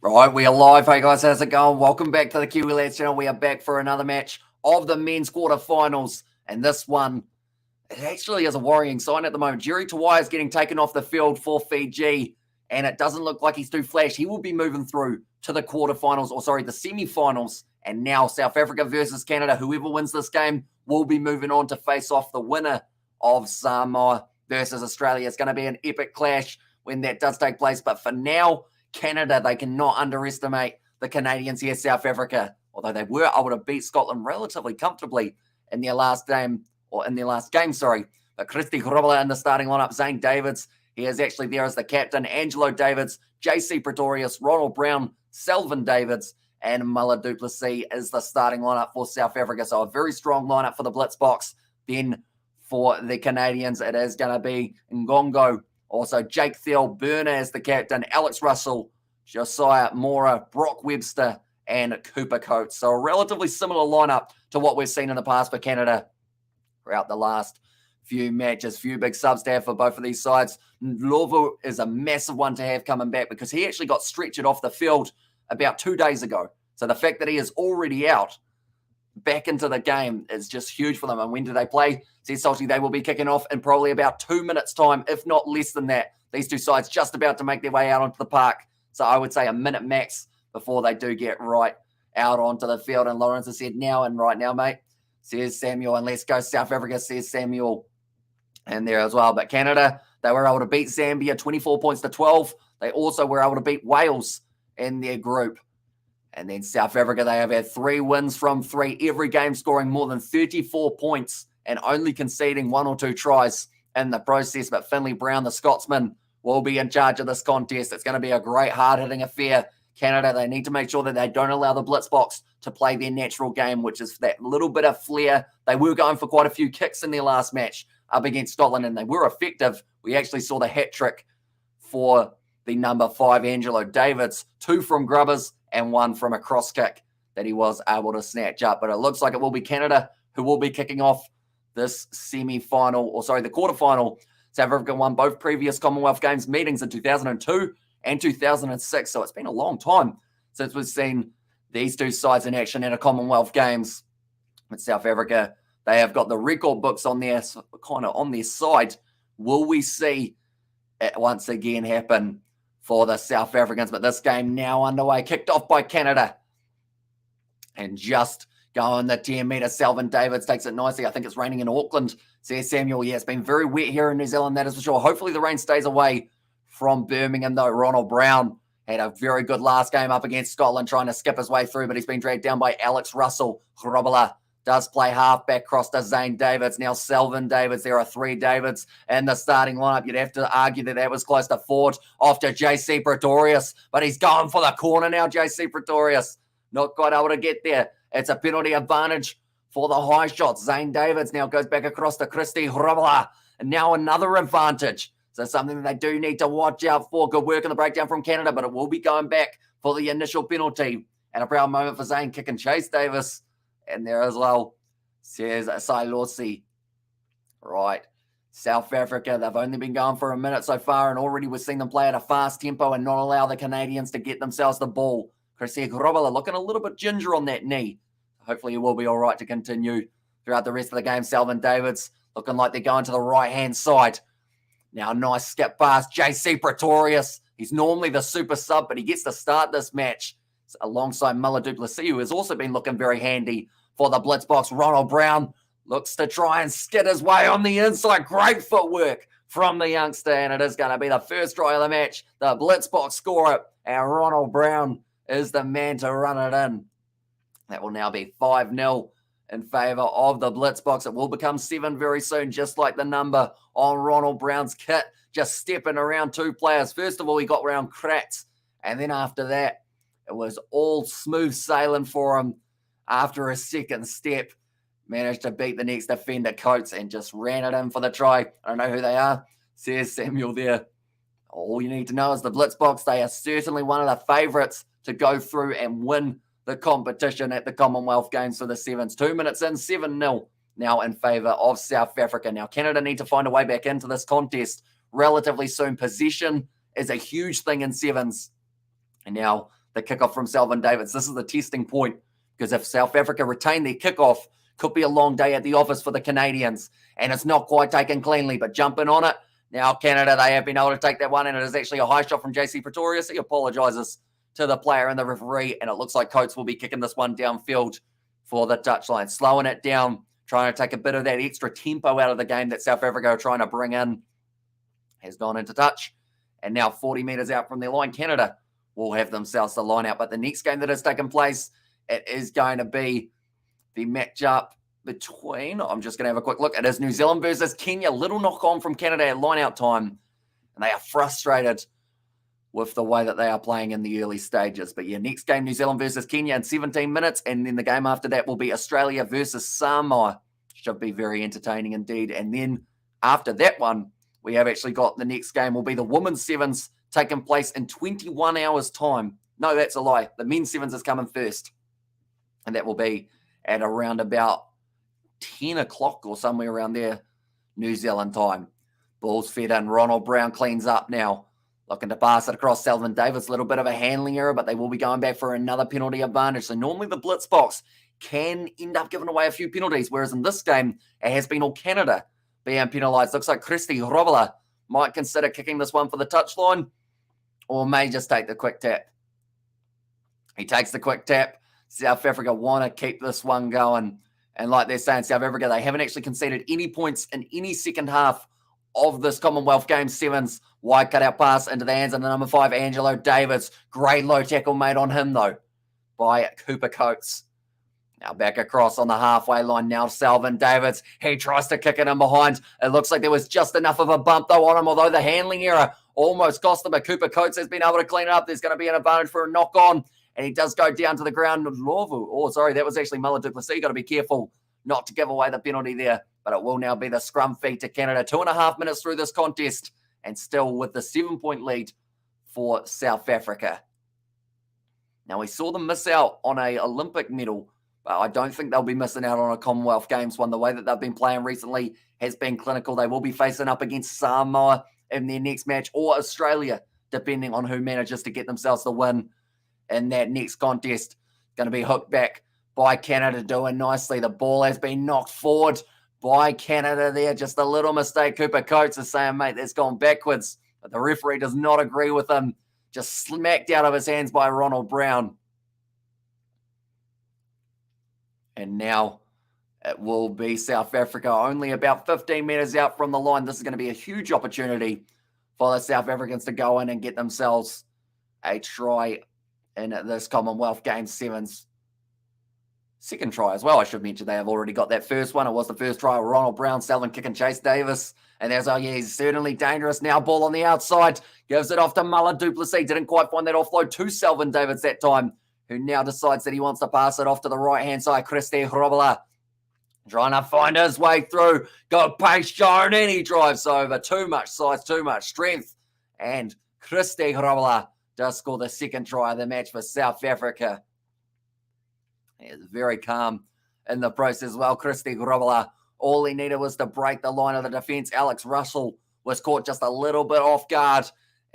Right, we are live. Hey guys, how's it going? Welcome back to the Kiwi Lads channel. We are back for another match of the men's quarterfinals. And this one, it actually is a worrying sign at the moment. Jerry Tawai is getting taken off the field for Fiji, and it doesn't look like he's too flash. He will be moving through to the quarterfinals, the semi-finals. And now South Africa versus Canada. Whoever wins this game will be moving on to face off the winner of Samoa versus Australia. It's going to be an epic clash when that does take place. But for now, Canada, they cannot underestimate the Canadians here, South Africa, although they were able to beat Scotland relatively comfortably in their last game. But Christy Grobbler in the starting lineup, Zane Davids, he is actually there as the captain, Angelo Davids, JC Pretorius, Ronald Brown, Selvin Davids, and Mulla du Plessis is the starting lineup for South Africa. So a very strong lineup for the Blitzboks. Then for the Canadians, it is going to be Ngongo, also Jake Thiel, Burner as the captain, Alex Russell, Josiah Mora, Brock Webster, and Cooper Coates. So a relatively similar lineup to what we've seen in the past for Canada throughout the last few matches. Few big subs to have for both of these sides. Ndlovu is a massive one to have coming back because he actually got stretchered off the field about 2 days ago. So the fact that he is already out back into the game is just huge for them. And when do they play? Says Salty, they will be kicking off in probably about 2 minutes' time, if not less than that. These two sides just about to make their way out onto the park. So I would say a minute max before they do get right out onto the field. And Lawrence has said now and right now, mate, says Samuel. And let's go South Africa, says Samuel. And there as well. But Canada, they were able to beat Zambia 24 points to 12. They also were able to beat Wales in their group. And then South Africa, they have had 3 wins from 3, every game scoring more than 34 points and only conceding 1 or 2 tries in the process. But Finlay Brown, the Scotsman, will be in charge of this contest. It's going to be a great hard-hitting affair. Canada, they need to make sure that they don't allow the Blitzboks to play their natural game, which is that little bit of flair. They were going for quite a few kicks in their last match up against Scotland, and they were effective. We actually saw the hat trick for the number 5, Angelo Davids, 2 from grubbers and 1 from a cross kick that he was able to snatch up. But it looks like it will be Canada who will be kicking off this semi-final, the quarterfinal. South Africa won both previous Commonwealth Games meetings in 2002 and 2006. So it's been a long time since we've seen these two sides in action at a Commonwealth Games. But South Africa, they have got the record books on their side. Will we see it once again happen for the South Africans? But this game now underway, kicked off by Canada. And just going the 10-meter, Selvin Davids takes it nicely. I think it's raining in Auckland, says Samuel. Yeah, it's been very wet here in New Zealand, that is for sure. Hopefully the rain stays away from Birmingham, though. Ronald Brown had a very good last game up against Scotland, trying to skip his way through, but he's been dragged down by Alex Russell. Grobbler does play halfback, cross to Zane Davids. Now Selvin Davids. There are 3 Davids in the starting lineup. You'd have to argue that was close to Ford off to JC Pretorius, but he's going for the corner now, JC Pretorius. Not quite able to get there. It's a penalty advantage for the high shots. Zane Davids now goes back across to Christy Grobbler, and now another advantage. So something that they do need to watch out for. Good work in the breakdown from Canada, but it will be going back for the initial penalty. And a proud moment for Zane, kick and chase Davis. And there as well, says Sailosi. Right. South Africa, they've only been going for a minute so far, and already we've seen them play at a fast tempo and not allow the Canadians to get themselves the ball. Christy Grobbler looking a little bit ginger on that knee. Hopefully he will be all right to continue throughout the rest of the game. Selvin Davids looking like they're going to the right-hand side. Now, nice skip past JC Pretorius. He's normally the super sub, but he gets to start this match alongside Mulla du Plessis, who has also been looking very handy for the Blitzboks. Ronald Brown looks to try and skid his way on the inside. Great footwork from the youngster, and it is going to be the first try of the match. The Blitzboks score it, and Ronald Brown is the man to run it in. That will now be 5-0 in favour of the Blitzboks. It will become 7 very soon, just like the number on Ronald Brown's kit. Just stepping around 2 players. First of all, he got around Kratz, and then after that, it was all smooth sailing for him. After a second step, managed to beat the next defender, Coates, and just ran it in for the try. I don't know who they are, says Samuel there. All you need to know is the Blitzboks, they are certainly one of the favourites to go through and win the competition at the Commonwealth Games for the Sevens. 2 minutes in, 7-0 now in favour of South Africa. Now, Canada need to find a way back into this contest relatively soon. Possession is a huge thing in Sevens. And now the kickoff from Selvin Davids. This is the testing point, because if South Africa retain their kickoff, could be a long day at the office for the Canadians, and it's not quite taken cleanly, but jumping on it. Now Canada, they have been able to take that one, and it is actually a high shot from JC Pretorius. He apologises to the player and the referee, and it looks like Coates will be kicking this one downfield for the touchline, slowing it down, trying to take a bit of that extra tempo out of the game that South Africa are trying to bring in. Has gone into touch, and now 40 metres out from their line, Canada will have themselves the line out. But the next game that has taken place, it is going to be the matchup between, I'm just going to have a quick look. It is New Zealand versus Kenya. Little knock on from Canada at line out time, and they are frustrated with the way that they are playing in the early stages. But yeah, next game, New Zealand versus Kenya in 17 minutes, and then the game after that will be Australia versus Samoa. Should be very entertaining indeed. And then after that one, we have actually got the next game will be the women's sevens taking place in 21 hours time. No, that's a lie. The men's sevens is coming first, and that will be at around about 10 o'clock or somewhere around there, New Zealand time. Ball's fed in. Ronald Brown cleans up now. Looking to pass it across Selvin Davids. A little bit of a handling error, but they will be going back for another penalty advantage. So normally the Blitzboks can end up giving away a few penalties, whereas in this game, it has been all Canada being penalised. Looks like Christy Robola might consider kicking this one for the touchline, or may just take the quick tap. He takes the quick tap. South Africa want to keep this one going. And like they're saying, South Africa, they haven't actually conceded any points in any second half of this Commonwealth Games Sevens. Wide cutout pass into the hands of the number 5, Angelo Davids. Great low tackle made on him, though, by Cooper Coates. Now back across on the halfway line. Now Selvin Davids. He tries to kick it in behind. It looks like there was just enough of a bump, though, on him, although the handling error almost cost him. But Cooper Coates has been able to clean it up. There's going to be an advantage for a knock-on. And he does go down to the ground. Oh, sorry, that was actually Muller du Plessis. Got to be careful not to give away the penalty there. But it will now be the scrum feed to Canada. 2.5 minutes through this contest, and still with the 7-point lead for South Africa. Now, we saw them miss out on an Olympic medal, but I don't think they'll be missing out on a Commonwealth Games one. The way that they've been playing recently has been clinical. They will be facing up against Samoa in their next match, or Australia, depending on who manages to get themselves the win in that next contest. Going to be hooked back by Canada, doing nicely. The ball has been knocked forward by Canada there. Just a little mistake. Cooper Coates is saying, mate, that's gone backwards. But the referee does not agree with him. Just smacked out of his hands by Ronald Brown. And now it will be South Africa only about 15 metres out from the line. This is going to be a huge opportunity for the South Africans to go in and get themselves a try in this Commonwealth Games Sevens. Second try as well, I should mention. They have already got that first one. It was the first try. Ronald Brown, Selvin kick and Chase Davis. And there's, oh yeah, he's certainly dangerous now. Ball on the outside. Gives it off to Muller du Plessis. Didn't quite find that offload to Selvin Davids that time, who now decides that he wants to pass it off to the right-hand side. Christy Robola trying to find his way through. Got pace shown, and he drives over. Too much size, too much strength. And Christy Robola does score the second try of the match for South Africa. He is very calm in the process as well. Christy Robola, all he needed was to break the line of the defence. Alex Russell was caught just a little bit off guard.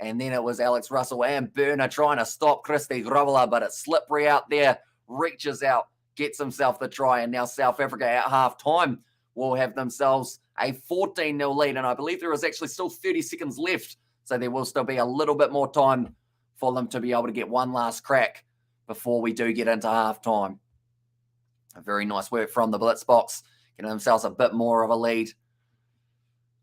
And then it was Alex Russell and Burner trying to stop Christy Robola, but it's slippery out there. Reaches out, gets himself the try. And now South Africa at half-time will have themselves a 14-0 lead. And I believe there is actually still 30 seconds left. So there will still be a little bit more time for them to be able to get one last crack before we do get into half-time. A very nice work from the Blitzboks, getting themselves a bit more of a lead.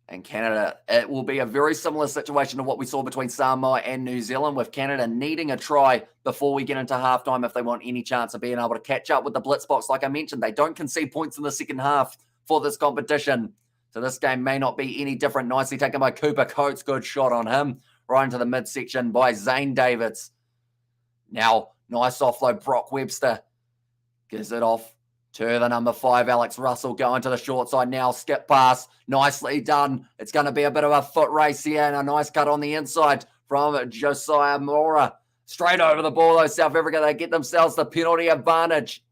And Canada, it will be a very similar situation to what we saw between Samoa and New Zealand, with Canada needing a try before we get into halftime if they want any chance of being able to catch up with the Blitzboks. Like I mentioned, they don't concede points in the second half for this competition. So this game may not be any different. Nicely taken by Cooper Coates. Good shot on him. Right into the midsection by Zane Davids. Now, nice offload. Brock Webster gives it off to the number 5, Alex Russell, going to the short side now. Skip pass. Nicely done. It's going to be a bit of a foot race here, and a nice cut on the inside from Josiah Mora. Straight over the ball, though. South Africa, they get themselves the penalty advantage.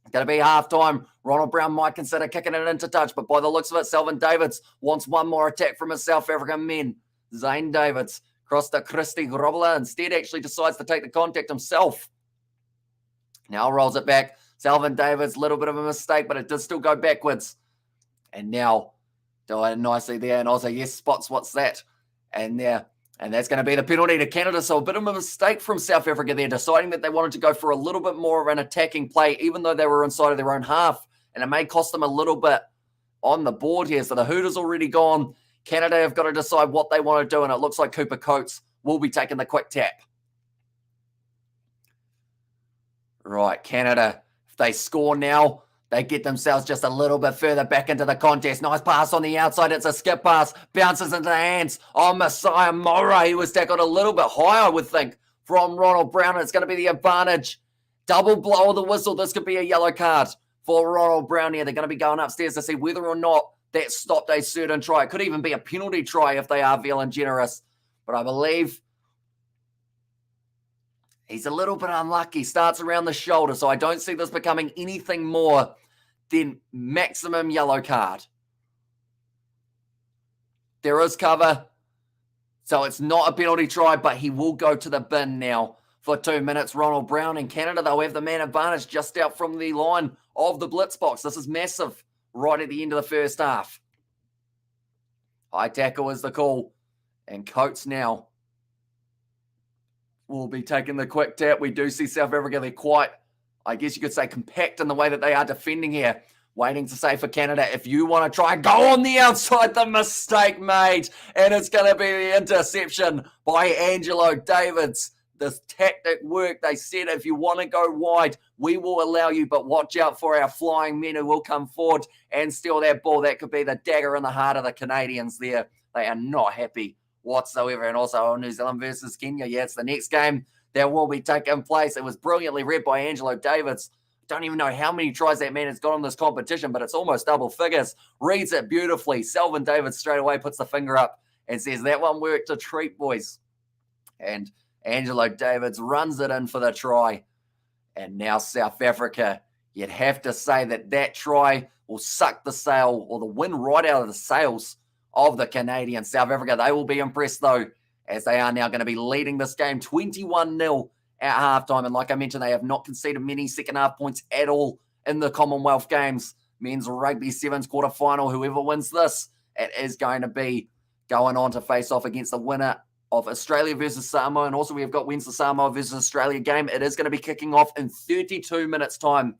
It's going to be halftime. Ronald Brown might consider kicking it into touch, but by the looks of it, Selvin Davids wants one more attack from his South African men. Zane Davids Across to Christy Grobbler. Instead, actually decides to take the contact himself. Now rolls it back. Selvin Davids, little bit of a mistake, but it does still go backwards. And now, doing it nicely there. And also, yes, spots, what's that? And there. And that's going to be the penalty to Canada. So a bit of a mistake from South Africa there, deciding that they wanted to go for a little bit more of an attacking play, even though they were inside of their own half. And it may cost them a little bit on the board here. So the Hooters already gone. Canada have got to decide what they want to do. And it looks like Cooper Coates will be taking the quick tap. Right, Canada, if they score now, they get themselves just a little bit further back into the contest. Nice pass on the outside. It's a skip pass. Bounces into the hands of Messiah Mora. He was tackled a little bit high, I would think, from Ronald Brown. And it's going to be the advantage. Double blow of the whistle. This could be a yellow card for Ronald Brown here. They're going to be going upstairs to see whether or not that stopped a certain try. It could even be a penalty try if they are feeling generous. But I believe he's a little bit unlucky. Starts around the shoulder, so I don't see this becoming anything more than maximum yellow card. There is cover, so it's not a penalty try, but he will go to the bin now for 2 minutes. Ronald Brown in Canada, they'll have the man advantage just out from the line of the Blitzboks. This is massive right at the end of the first half. High tackle is the call, and Coates now will be taking the quick tap. We do see South Africa, they're quite, I guess you could say, compact in the way that they are defending here. Waiting to say for Canada, if you want to try, go on the outside. The mistake made, and it's going to be the interception by Angelo Davids. This tactic worked. They said, if you want to go wide, we will allow you, but watch out for our flying men who will come forward and steal that ball. That could be the dagger in the heart of the Canadians there. They are not happy whatsoever. And also New Zealand versus Kenya. Yeah, it's the next game that will be taking place. It was brilliantly read by Angelo Davids. Don't even know how many tries that man has got in this competition, but it's almost double figures. Reads it beautifully. Selvin Davids straight away puts the finger up and says, that one worked a treat, boys. And Angelo Davids runs it in for the try. And now South Africa, you'd have to say that that try will suck the sail or the wind right out of the sails of the Canadians. South Africa, they will be impressed, though, as they are now going to be leading this game 21-0 at halftime. And like I mentioned, they have not conceded many second-half points at all in the Commonwealth Games. Men's Rugby Sevens quarterfinal. Whoever wins this, it is going to be going on to face off against the winner of Australia versus Samoa. And also, we have got Wednesday Samoa versus Australia game. It is going to be kicking off in 32 minutes' time,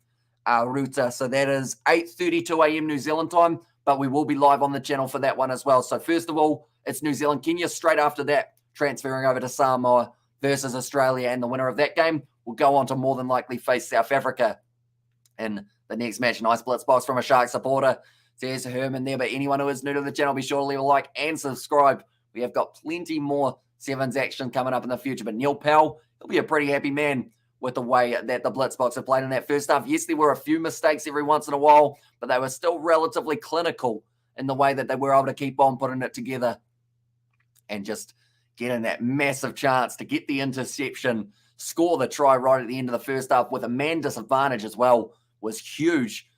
Ruta. So that is 8:32 a.m. New Zealand time. But we will be live on the channel for that one as well. So first of all, it's New Zealand, Kenya. Straight after that, transferring over to Samoa versus Australia. And the winner of that game will go on to more than likely face South Africa in the next match. Nice Blitzboks from a Shark supporter. There's Herman there. But anyone who is new to the channel, be sure to leave a like and subscribe. We have got plenty more Sevens action coming up in the future. But Neil Powell, he'll be a pretty happy man with the way that the Blitzboks have played in that first half. Yes, there were a few mistakes every once in a while, but they were still relatively clinical in the way that they were able to keep on putting it together and just getting that massive chance to get the interception, score the try right at the end of the first half with a man disadvantage as well was huge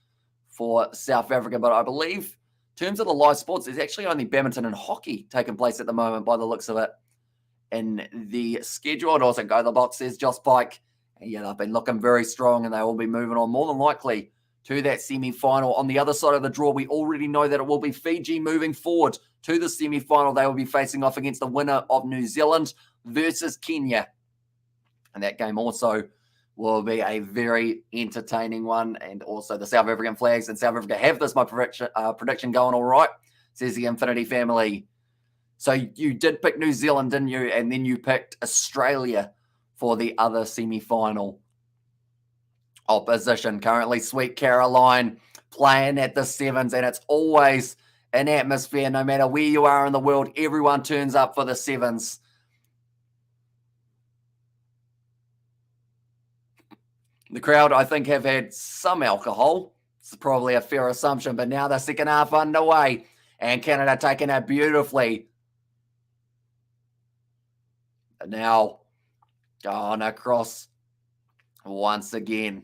for South Africa. But I believe in terms of the live sports, there's actually only badminton and hockey taking place at the moment by the looks of it in the schedule. I'd also go the box, says Joss Pike. And yeah, they've been looking very strong, and they will be moving on more than likely to that semi-final. On the other side of the draw, we already know that it will be Fiji moving forward to the semi-final. They will be facing off against the winner of New Zealand versus Kenya. And that game also will be a very entertaining one. And also the South African flags. And South Africa have this, my prediction going all right, says the Infinity family. So you did pick New Zealand, didn't you? And then you picked Australia for the other semi-final opposition. Currently, Sweet Caroline playing at the Sevens, and it's always an atmosphere. No matter where you are in the world, everyone turns up for the Sevens. The crowd, I think, have had some alcohol. It's probably a fair assumption, but now the second half underway, and Canada taking it beautifully. And now going across once again.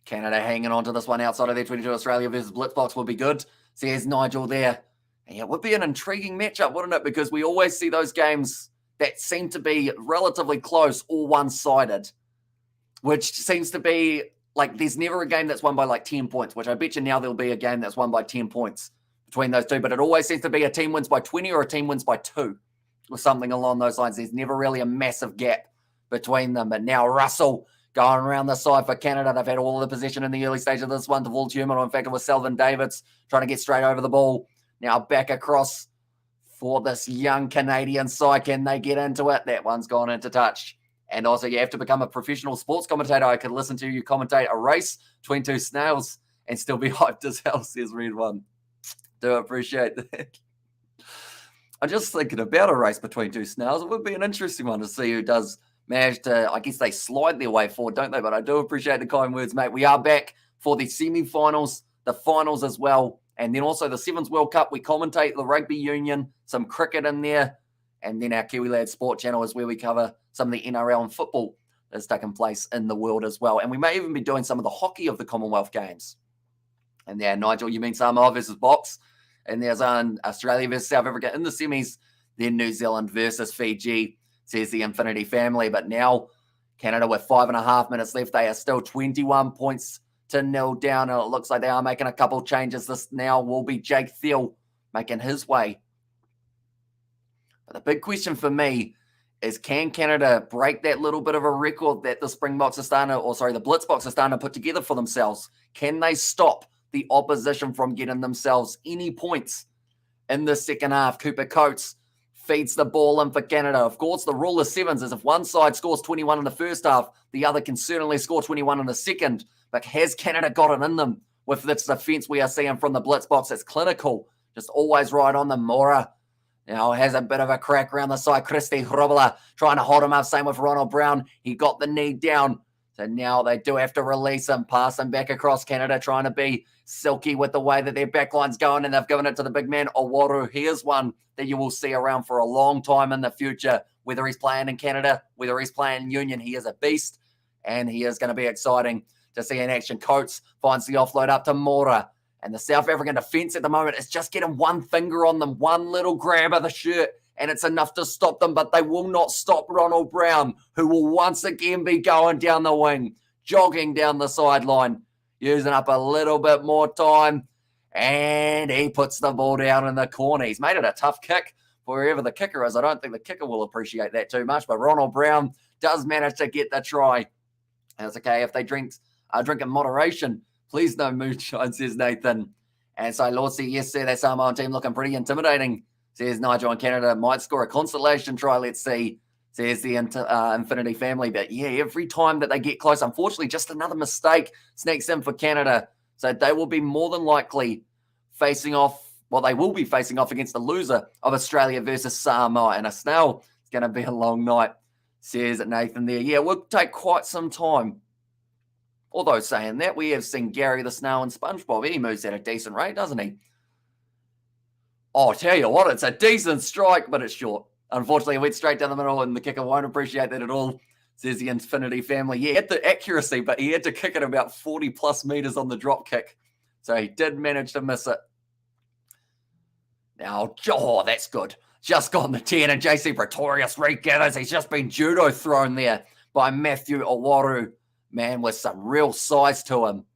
Canada hanging on to this one outside of their 22. Australia versus Blitzboks would be good. Says Nigel there. And yeah, it would be an intriguing matchup, wouldn't it? Because we always see those games that seem to be relatively close or one-sided, which seems to be like there's never a game that's won by like 10 points, which I bet you now there'll be a game that's won by 10 points between those two. But it always seems to be a team wins by 20 or a team wins by 2 or something along those lines. There's never really a massive gap between them. But now Russell going around the side for Canada. They've had all of the possession in the early stage of this one. To Vault Human. In fact, it was Selvin Davids trying to get straight over the ball. Now back across for this young Canadian side. Can they get into it? That one's gone into touch. And also, you have to become a professional sports commentator. I could listen to you commentate a race between 2 snails and still be hyped as hell, says Red One. Do appreciate that. I'm just thinking about a race between 2 snails. It would be an interesting one to see who does manage to, I guess they slide their way forward, don't they? But I do appreciate the kind words, mate. We are back for the semi-finals, the finals as well, and then also the Sevens World Cup. We commentate the rugby union, some cricket in there, and then our Kiwi Lad Sport channel is where we cover some of the NRL and football that's taken place in the world as well. And we may even be doing some of the hockey of the Commonwealth Games. And there, Nigel, you mean Samoa versus Box? And there's Australia versus South Africa in the semis. Then New Zealand versus Fiji, says the Infinity family. But now Canada with 5.5 minutes left. They are still 21 points to 0 down. And it looks like they are making a couple changes. This now will be Jake Thiel making his way. But the big question for me is, can Canada break that little bit of a record that the Springboks are starting to, or sorry, the Blitzboks are starting to put together for themselves? Can they stop the opposition from getting themselves any points in the second half? Cooper Coates feeds the ball in for Canada. Of course, the rule of sevens is if one side scores 21 in the first half, the other can certainly score 21 in the second. But has Canada got it in them with this defense we are seeing from the Blitzboks? It's clinical, just always right on the Mora. Now has a bit of a crack around the side. Christy Hrobala trying to hold him up. Same with Ronald Brown. He got the knee down. So now they do have to release him, pass him back across. Canada trying to be silky with the way that their backline's going, and they've given it to the big man, Owaru. Here's one that you will see around for a long time in the future. Whether he's playing in Canada, whether he's playing in Union, he is a beast, and he is going to be exciting to see in action. Coates finds the offload up to Mora. And the South African defense at the moment is just getting one finger on them, one little grab of the shirt, and it's enough to stop them. But they will not stop Ronald Brown, who will once again be going down the wing, jogging down the sideline, using up a little bit more time. And he puts the ball down in the corner. He's made it a tough kick for whoever the kicker is. I don't think the kicker will appreciate that too much, but Ronald Brown does manage to get the try. And it's okay if they drink in moderation. Please no moonshine, says Nathan. And so Lord said, yes, sir, that Samoan team looking pretty intimidating, says Nigel, and Canada might score a consolation try. Let's see, says the Infinity family. But yeah, every time that they get close, unfortunately, just another mistake sneaks in for Canada. So they will be more than likely facing off, well, they will be facing off against the loser of Australia versus Samoa. And a snail, it's going to be a long night, says Nathan there. Yeah, it will take quite some time. Although saying that, we have seen Gary the Snail and SpongeBob. He moves at a decent rate, doesn't he? Oh, I tell you what, it's a decent strike, but it's short. Unfortunately, it went straight down the middle, and the kicker won't appreciate that at all, says the Infinity family. Yeah, he had the accuracy, but he had to kick it about 40-plus meters on the drop kick. So he did manage to miss it. Now, oh, that's good. Just got the 10, and JC Pretorius regathers. He's just been judo thrown there by Matthew Owaru. Man, with some real size to him.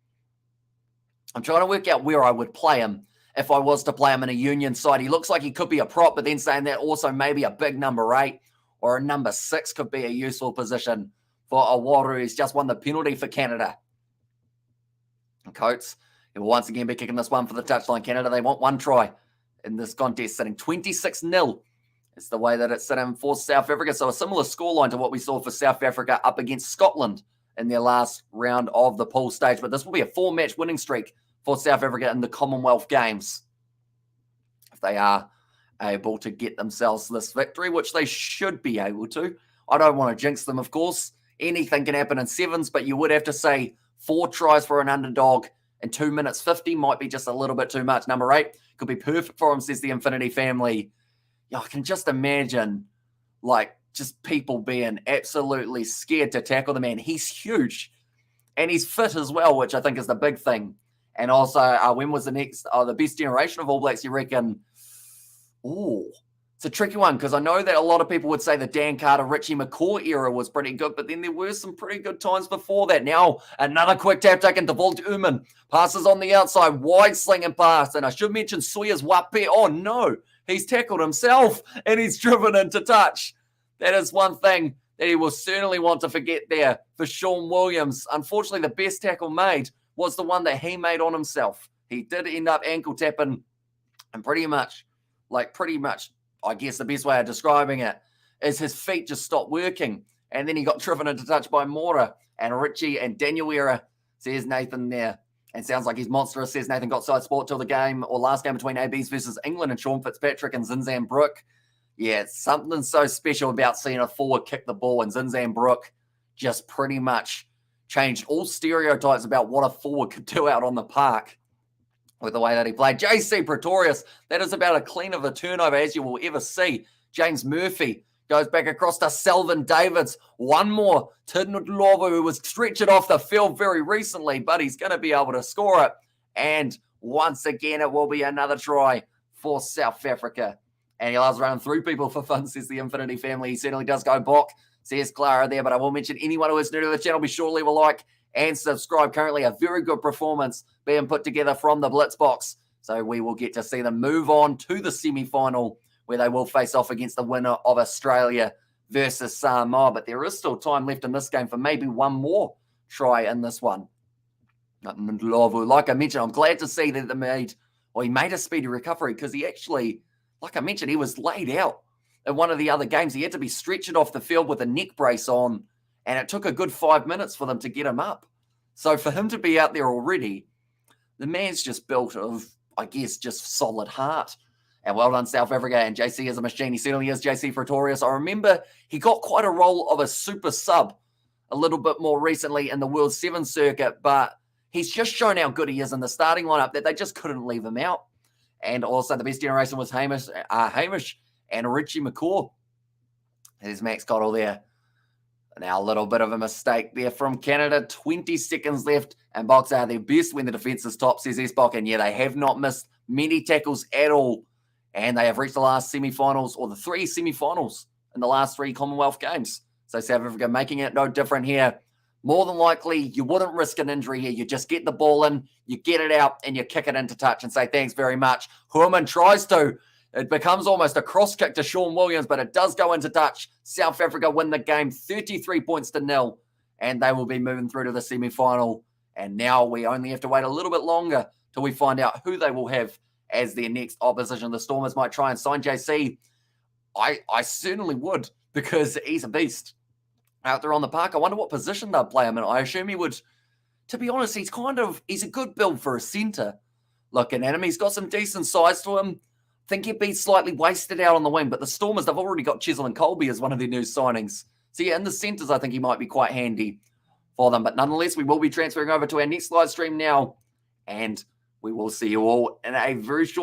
I'm trying to work out where I would play him if I was to play him in a Union side. He looks like he could be a prop, but then saying that also maybe a big number 8 or a number 6 could be a useful position for Owaru. He's just won the penalty for Canada. And Coates, he will once again be kicking this one for the touchline. Canada, they want one try in this contest, sitting 26-0. It's the way that it's sitting for South Africa. So a similar scoreline to what we saw for South Africa up against Scotland in their last round of the pool stage. But this will be a 4-match winning streak for South Africa in the Commonwealth Games, if they are able to get themselves this victory, which they should be able to. I don't want to jinx them, of course. Anything can happen in sevens, but you would have to say 4 tries for an underdog in 2 minutes 50 might be just a little bit too much. Number 8 could be perfect for him, says the Infinity family. Yeah, I can just imagine, like, just people being absolutely scared to tackle the man. He's huge, and he's fit as well, which I think is the big thing. And also, when was the next, the best generation of All Blacks, you reckon? Oh, It's a tricky one because I know that a lot of people would say the Dan Carter, Richie McCaw era was pretty good, but then there were some pretty good times before that. Now, another quick tap taken to Volt Uman. Passes on the outside, wide slinging pass. And I should mention Sawyer's Wape. Oh, no. He's tackled himself and he's driven into touch. That is one thing that he will certainly want to forget there for Sean Williams. Unfortunately, the best tackle made was the one that he made on himself. He did end up ankle tapping and pretty much, I guess the best way of describing it is his feet just stopped working. And then he got driven into touch by Mora and Richie and Daniel Era, says Nathan there. And sounds like he's monstrous, says Nathan. Got side sport till the game or last game between ABs versus England and Sean Fitzpatrick and Zinzan Brook. Yeah, something so special about seeing a forward kick the ball, and Zinzan Brook just pretty much changed all stereotypes about what a forward could do out on the park with the way that he played. JC Pretorius, that is about as clean of a turnover as you will ever see. James Murphy goes back across to Selvin Davids. One more to Ndlovu, who was stretched off the field very recently, but he's going to be able to score it. And once again, it will be another try for South Africa. And he loves running through people for fun, says the Infinity family. He certainly does go Bok, says Clara there. But I will mention anyone who is new to the channel, be sure to leave a like and subscribe. Currently, a very good performance being put together from the Blitzboks. So we will get to see them move on to the semi-final, where they will face off against the winner of Australia versus Samoa. But there is still time left in this game for maybe one more try in this one. Like I mentioned, I'm glad to see that he made a speedy recovery, because he actually, like I mentioned, he was laid out in one of the other games. He had to be stretched off the field with a neck brace on, and it took a good 5 minutes for them to get him up. So for him to be out there already, the man's just built of, I guess, just solid heart. And well done, South Africa. And JC is a machine. He certainly is, JC Pretorius. I remember he got quite a role of a super sub a little bit more recently in the World 7 circuit, but he's just shown how good he is in the starting lineup that they just couldn't leave him out. And also the best generation was Hamish and Richie McCaw. There's Max Cottle there. Now a little bit of a mistake there from Canada. 20 seconds left, and Boks are their best when the defence is top, says S-Bok. And yeah, they have not missed many tackles at all. And they have reached the last semi-finals, or the 3 semi-finals in the last 3 Commonwealth Games. So South Africa making it no different here. More than likely, you wouldn't risk an injury here. You just get the ball in, you get it out, and you kick it into touch and say thanks very much. Human tries to. It becomes almost a cross kick to Sean Williams, but it does go into touch. South Africa win the game 33 points to 0, and they will be moving through to the semi-final. And now we only have to wait a little bit longer till we find out who they will have as their next opposition. The Stormers might try and sign JC. I certainly would, because he's a beast out there on the park. I wonder what position they'll play him in. I assume he would, to be honest, he's a good build for a centre looking at him. He's got some decent size to him. I think he'd be slightly wasted out on the wing, but the Stormers, they've already got Chisel and Colby as one of their new signings. So yeah, in the centres, I think he might be quite handy for them. But nonetheless, we will be transferring over to our next live stream now, and we will see you all in a very short